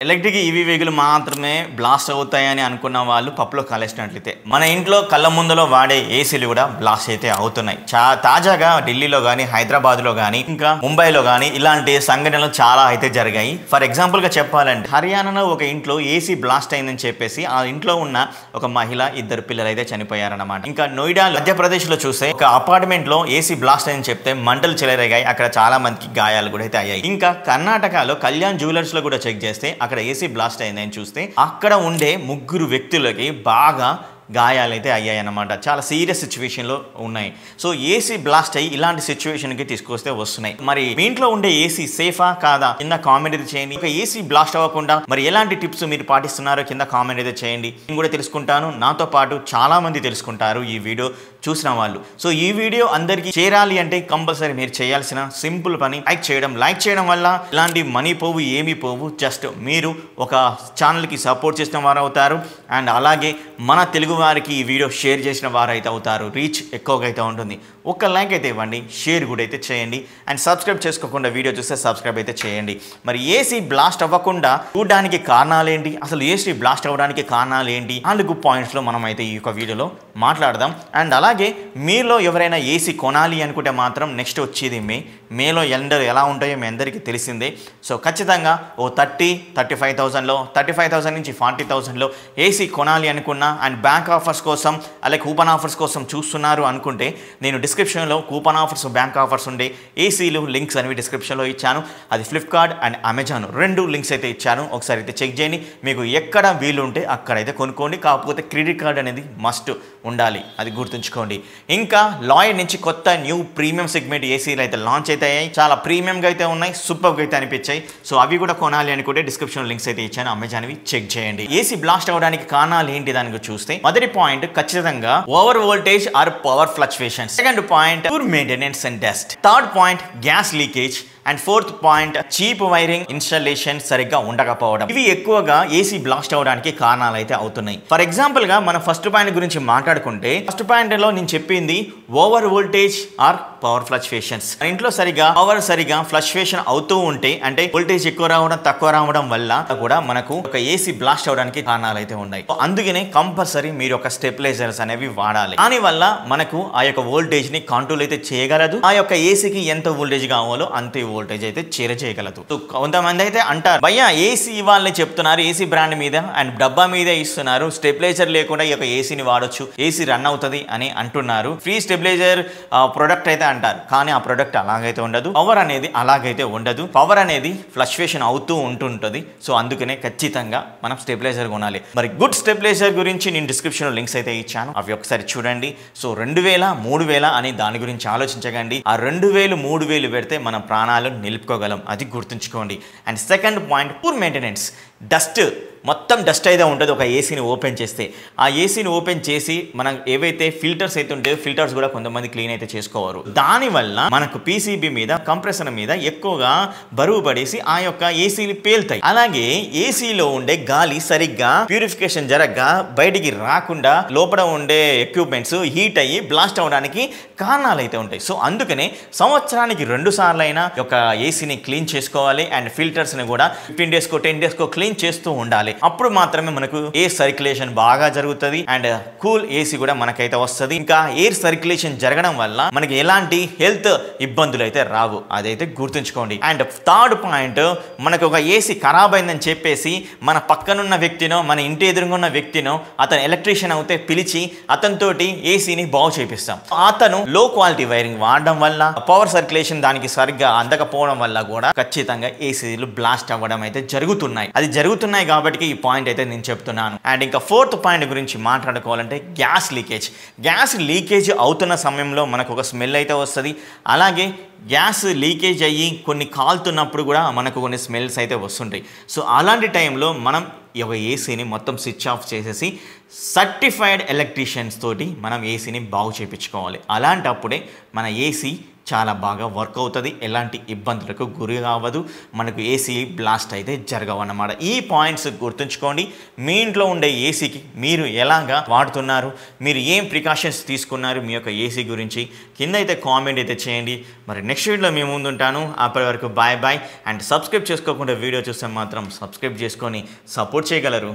Electric EV vehicle మాత్రమే blast అవుతాయని అనుకున్న వాళ్ళు పప్పులో కాలేసినట్లయితే మన ఇంట్లో కళ్ళ ముందులో వాడే ఏసీలు కూడా బ్లాస్ట్ అయితే అవుతున్నాయి. తాజాగా ఢిల్లీలో కానీ హైదరాబాద్లో కానీ ఇంకా ముంబైలో కానీ ఇలాంటి సంఘటనలు చాలా అయితే జరిగాయి. ఫర్ ఎగ్జాంపుల్గా చెప్పాలంటే హర్యానాలో ఒక ఇంట్లో ఏసీ బ్లాస్ట్ అయిందని చెప్పేసి ఆ ఇంట్లో ఉన్న ఒక మహిళ, 2 పిల్లలు అయితే చనిపోయారన్నమాట. ఇంకా నోయిడా మధ్యప్రదేశ్లో చూస్తే ఒక అపార్ట్మెంట్లో ఏసీ బ్లాస్ట్ అయిందని చెప్తే మంటలు చెలరేగాయి. అక్కడ చాలా మందికి గాయాలు కూడా అయితే అయ్యాయి. ఇంకా కర్ణాటకలో కళ్యాణ్ జ్యువెలర్స్లో కూడా చెక్ చేస్తే అక్కడ ఏసీ బ్లాస్ట్ అయిందని చూస్తే అక్కడ ఉండే 3 వ్యక్తులకి బాగా గాయాలైతే అయ్యాయన్నమాట. చాలా సీరియస్ సిచ్యువేషన్లో ఉన్నాయి. సో ఏసీ బ్లాస్ట్ అయ్యి ఇలాంటి సిచ్యువేషన్కి తీసుకొస్తే వస్తున్నాయి. మరి మీ ఇంట్లో ఉండే ఏసీ సేఫా కాదా కింద కామెంట్ అయితే చేయండి. ఒక ఏసీ బ్లాస్ట్ అవ్వకుండా మరి ఎలాంటి టిప్స్ మీరు పాటిస్తున్నారో కింద కామెంట్ అయితే చేయండి. నేను కూడా తెలుసుకుంటాను, నాతో పాటు చాలా మంది తెలుసుకుంటారు ఈ వీడియో చూసిన వాళ్ళు. సో ఈ వీడియో అందరికీ చేరాలి అంటే కంపల్సరీ మీరు చేయాల్సిన సింపుల్ పని లైక్ చేయడం వల్ల ఇలాంటి మనీ పోవు, ఏమీ పోవు. జస్ట్ మీరు ఒక ఛానల్కి సపోర్ట్ చేసిన వారు అవుతారు. అండ్ అలాగే మన తెలుగు వారికి ఈ వీడియో షేర్ చేసిన వారు అయితే అవుతారు. రీచ్ ఎక్కువగా అయితే ఉంటుంది. ఒక లైక్ అయితే ఇవ్వండి, షేర్ కూడా అయితే చేయండి. అండ్ సబ్స్క్రైబ్ చేసుకోకుండా వీడియో చూస్తే సబ్స్క్రైబ్ అయితే చేయండి. మరి ఏసీ బ్లాస్ట్ అవ్వకుండా చూడడానికి కారణాలు ఏంటి, అసలు ఏసీ బ్లాస్ట్ అవ్వడానికి కారణాలు ఏంటి, 4 పాయింట్స్లో మనం అయితే ఈ యొక్క వీడియోలో మాట్లాడదాం. అండ్ అలాగే మీలో ఎవరైనా ఏసీ కొనాలి అనుకుంటే మాత్రం నెక్స్ట్ వచ్చేది మేలో ఎండలు ఎలా ఉంటాయో మీ అందరికీ తెలిసిందే. సో ఖచ్చితంగా ఓ 35,000లో 35,000 నుంచి 40,000లో ఏసీ కొనాలి అనుకున్నా అండ్ బ్యాంక్ ఆఫర్స్ కోసం అలాగే కూపన్ ఆఫర్స్ కోసం చూస్తున్నారు అనుకుంటే నేను డిస్క్రిప్షన్లో కూపన్ ఆఫర్స్, బ్యాంక్ ఆఫర్స్ ఉండే ఏసీలు లింక్స్ అనేవి డిస్క్రిప్షన్లో ఇచ్చాను. అది ఫ్లిప్కార్ట్ అండ్ అమెజాన్ 2 లింక్స్ అయితే ఇచ్చాను. ఒకసారి అయితే చెక్ చేయండి. మీకు ఎక్కడ వీలు ఉంటే అక్కడైతే కొనుక్కోండి. కాకపోతే క్రెడిట్ కార్డ్ అనేది మస్ట్ ఉండాలి, అది గుర్తుంచుకోండి. ఇంకా లాయిడ్ నుంచి కొత్త న్యూ ప్రీమియం సెగ్మెంట్ ఏసీలు అయితే లాంచ్ అయితే అయ్యాయి. చాలా ప్రీమియంగా అయితే ఉన్నాయి, సూపర్గా అయితే అనిపించాయి. సో అవి కూడా కొనాలి అనుకుంటే డిస్క్రిప్షన్ లింక్స్ అయితే ఇచ్చాను, అమెజాన్వి చెక్ చేయండి. ఏసీ బ్లాస్ట్ అవ్వడానికి కారణాలు ఏంటి దానికి చూస్తే మొదటి పాయింట్ ఖచ్చితంగా over voltage or power fluctuations. Second point poor maintenance and dust. Third point gas leakage. And fourth point cheap wiring installation సరిగ్గా ఉండకపోవడం. ఇవి ఎక్కువగా ఏసీ బ్లాస్ట్ అవడానికి కారణాలు అయితే అవుతున్నాయి. ఫర్ ఎగ్జాంపుల్ గా మనం ఫస్ట్ పాయింట్ గురించి మాట్లాడుకుంటే ఫస్ట్ పాయింట్ లో నేను చెప్పింది over voltage or power fluctuations. ఇంట్లో సరిగా ఫ్లక్చుయేషన్ అవుతూ ఉంటే అంటే వోల్టేజ్ ఎక్కువ రావడం తక్కువ రావడం వల్ల కూడా మనకు ఒక ఏసీ బ్లాస్ట్ అవడానికి కారణాలు అయితే ఉన్నాయి. అందుకనే కంపల్సరీ మీరు ఒక స్టెబిలైజర్స్ అనేవి వాడాలి. దాని వల్ల మనకు ఆ యొక్క వోల్టేజ్ ని కంట్రోల్ అయితే చేయగలదు. ఆ యొక్క ఏసీకి ఎంత వోల్టేజ్ కావాలో అంతే వోల్టేజ్ అయితే చేయగలదు. కొంతమంది అయితే అంటారు, భయ్యా ఏసీ వాళ్ళని చెప్తున్నారు, ఏసీ బ్రాండ్ మీద అండ్ డబ్బా మీద ఇస్తున్నారు, స్టెబిలైజర్ లేకుండా ఈ యొక్క ఏసీని వాడొచ్చు, ఏసీ రన్ అవుతుంది అని అంటున్నారు. ఫ్రీ స్టెబిలైజర్ ప్రొడక్ట్ అయితే అంటారు, కానీ ఆ ప్రొడక్ట్ అలాగైతే ఉండదు. పవర్ అనేది అలాగైతే ఉండదు. పవర్ అనేది ఫ్లక్చుయేషన్ అవుతూ ఉంటుంటుంది. సో అందుకనే ఖచ్చితంగా మనం స్టెబిలైజర్ కొనాలి. మరి గుడ్ స్టెబిలైజర్ గురించి నేను డిస్క్రిప్షన్ లో లింక్స్ అయితే ఇచ్చాను, అవి ఒకసారి చూడండి. సో 2,000, 3,000 అని దాని గురించి ఆలోచించకండి. ఆ 2,000, 3,000 పెడితే మన ప్రాణాలు నిలుపుకోగలం, అది గుర్తుంచుకోండి. And second point poor maintenance. Dust, మొత్తం డస్ట్ అయితే ఉంటుంది ఒక ఏసీని ఓపెన్ చేస్తే. ఆ ఏసీని ఓపెన్ చేసి మనం ఏవైతే ఫిల్టర్స్ అయితే ఉంటాయో ఫిల్టర్స్ కూడా కొంతమంది క్లీన్ అయితే చేసుకోవారు. దానివల్ల మనకు పీసీబీ మీద, కంప్రెసర్ మీద ఎక్కువగా బరువు పడేసి ఆ యొక్క ఏసీలు పేలుతాయి. అలాగే ఏసీలో ఉండే గాలి సరిగ్గా ప్యూరిఫికేషన్ జరగగా బయటికి రాకుండా లోపల ఉండే ఎక్విప్మెంట్స్ హీట్ అయ్యి బ్లాస్ట్ అవడానికి కారణాలు అయితే ఉంటాయి. సో అందుకనే సంవత్సరానికి 2 సార్లు అయినా ఒక ఏసీని క్లీన్ చేసుకోవాలి. అండ్ ఫిల్టర్స్ ని కూడా 15 డేస్కో 10 డేస్కో క్లీన్ చేస్తూ ఉండాలి. అప్పుడు మాత్రమే మనకు ఎయిర్ సర్క్యులేషన్ బాగా జరుగుతుంది అండ్ కూల్ ఏసీ కూడా మనకైతే వస్తుంది. ఇంకా ఎయిర్ సర్క్యులేషన్ జరగడం వల్ల మనకి ఎలాంటి హెల్త్ ఇబ్బందులు అయితే రావు, అదైతే గుర్తుంచుకోండి. అండ్ థర్డ్ పాయింట్, మనకు ఒక ఏసీ ఖరాబ్ అయిందని చెప్పేసి మన పక్కనున్న వ్యక్తినో మన ఇంటి ఎదురుగున్న వ్యక్తినో అతను ఎలక్ట్రీషియన్ అవుతే పిలిచి అతనితోటి ఏసీని బాగు చేపిస్తాం. అతను లో క్వాలిటీ వైరింగ్ వాడడం వల్ల, పవర్ సర్క్యులేషన్ దానికి సరిగ్గా అందకపోవడం వల్ల కూడా ఖచ్చితంగా ఏసీలు బ్లాస్ట్ అవ్వడం అయితే జరుగుతున్నాయి. అది జరుగుతున్నాయి కాబట్టి ఈ పాయింట్ అయితే నేను చెప్తున్నాను. అండ్ ఇంకా ఫోర్త్ పాయింట్ గురించి మాట్లాడుకోవాలంటే గ్యాస్ లీకేజ్. గ్యాస్ లీకేజ్ అవుతున్న సమయంలో మనకు ఒక స్మెల్ అయితే వస్తుంది. అలాగే గ్యాస్ లీకేజ్ అయ్యి కొన్ని కాలుతున్నప్పుడు కూడా మనకు కొన్ని స్మెల్స్ అయితే వస్తుంటాయి. సో అలాంటి టైంలో మనం ఈ యొక్క ఏసీని మొత్తం స్విచ్ ఆఫ్ చేసేసి సర్టిఫైడ్ ఎలక్ట్రీషియన్స్ తోటి మనం ఏసీని బాగు చేయించుకోవాలి. అలాంటప్పుడే మన ఏసీ చాలా బాగా వర్క్ అవుతుంది, ఎలాంటి ఇబ్బందులకు గురి కావదు, మనకు ఏసీ బ్లాస్ట్ అయితే జరగవన్నమాట. ఈ పాయింట్స్ గుర్తుంచుకోండి. మీ ఇంట్లో ఉండే ఏసీకి మీరు ఎలాగా వాడుతున్నారు, మీరు ఏం ప్రికాషన్స్ తీసుకున్నారు మీ యొక్క ఏసీ గురించి కింద అయితే కామెంట్ అయితే చేయండి. మరి నెక్స్ట్ వీడియోలో మీ ముందు ఉంటాను. అప్పటి వరకు బాయ్ బాయ్. అండ్ సబ్స్క్రైబ్ చేసుకోకుండా వీడియో చూస్తే మాత్రం సబ్స్క్రైబ్ చేసుకొని సపోర్ట్ చేయగలరు.